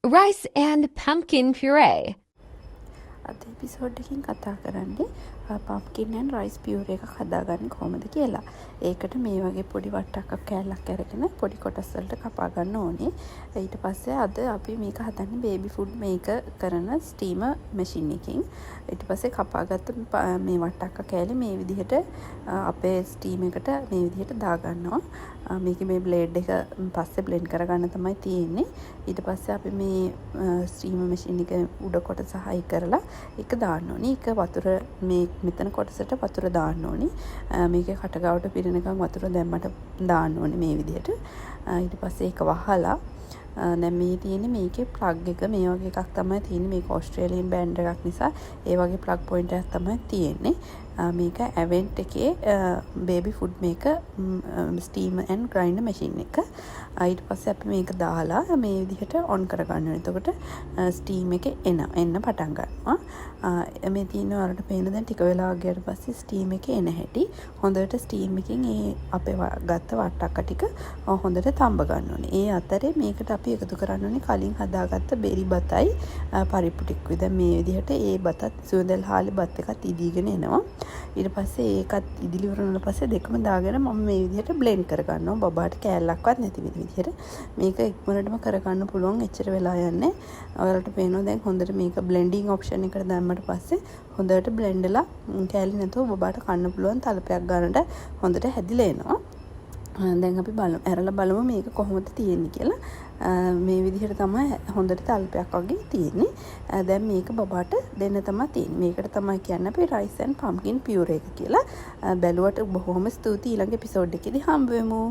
Rice and pumpkin puree. අද episode එකකින් කතා කරන්නේ පම්ප්කින් ඇන්ඩ් රයිස් පියුරේ එකක් හදාගන්නේ කොහොමද කියලා. ඒකට මේ වගේ පොඩි වට්ටක්කක් කෑල්ලක් අරගෙන පොඩි කොටස් වලට කපා ගන්න ඕනේ. ඊට පස්සේ අද අපි මේක හදන්නේ බේබි ෆුඩ් මේක කරන ස්ටීමර් මැෂින් එකකින්. ඊට පස්සේ කපාගත්ත මේ වට්ටක්ක කෑලි මේ විදිහට අපේ ස්ටීම් එකට මේ විදිහට දා ගන්නවා. මේකේ මේ බ්ලේඩ් එක පස්සේ බ්ලෙන්ඩ් කරගන්න තමයි තියෙන්නේ. ඊට පස්සේ අපි මේ ස්ටීමර් මැෂින් එක උඩ කොටස හයි කරලා එක දාන්න ඕනේ. එක වතුර මේ මෙතන කොටසට වතුර දාන්න ඕනේ. මේකේ කටගාවට පිරෙනකන් වතුර දැම්මට දාන්න ඕනේ මේ විදිහට. ඊට පස්සේ ඒක වහලා දැන් මේ තියෙන්නේ මේකේ ප්ලග් එක මේ වගේ එකක් තමයි තියෙන්නේ. මේක ඕස්ට්‍රේලියන් බ්‍රෑන්ඩ් එකක් නිසා ඒ වගේ ප්ලග් පොයින්ට් එකක් තමයි තියෙන්නේ. මේක ඇවෙන්ට් එකේ බේබි ෆුඩ් මේක ස්ටීමර් ඇන්ඩ් ග්‍රයින්ඩර් මැෂින් එක. ඊට පස්සේ අපි මේක දාලා මේ විදිහට ඔන් කරගන්න ඕනේ. එතකොට ස්ටීම් එක එන්න පටන් ගන්නවා. මේ තියෙන වලට පේන දැන් ටික වෙලාවක් ගියට පස්සේ ස්ටීම් එක එන හැටි හොඳට ස්ටීම් එකකින් ඒ අපේ ගත්ත වට්ටක්ක ටික හොඳට තඹ ගන්න ඕනේ. ඒ අතරේ මේකට අපි එකතු කරන්න ඕනේ කලින් හදාගත්ත බෙරි බතයි පරිප්පු ටික. දැන් මේ විදිහට ඒ බතත් සුවඳල් හාලේ බත් එකත් ඉදීගෙන එනවා. ඊට පස්සේ ඒකත් ඉදිලි වුණාට පස්සේ දෙකම දාගෙන මම මේ විදිහට බ්ලෙන්ඩ් කරගන්නවා. බබාට කෑල්ලක්වත් නැති විදිහට. මේක ඉක්මනටම කරගන්න පුළුවන්. එච්චර වෙලා යන්නේ. ඔයාලට පේනවා දැන් හොඳට මේක බ්ලෙන්ඩින් ඔප්ෂන් එකට දැම්මට පස්සේ හොඳට බ්ලෙන්ඩ්ලා කෑලි නැතුව බබාට කන්න පුළුවන් තලපයක් ගන්නට හොඳට හැදිලා එනවා. දැන් අපි ඇරලා බලමු මේක කොහොමද තියෙන්නේ කියලා. මේ විදිහට තමයි හොඳට තල්පයක් වගේ තියෙන්නේ. දැන් මේක බබාට දෙන්න තමයි තියෙන්නේ. මේකට තමයි කියන්නේ අපි rice and pumpkin puree එක කියලා. බැලුවට බොහොම ස්තුතියි. ඊළඟ එපිසෝඩ් එකේදී හම්බ වෙමු.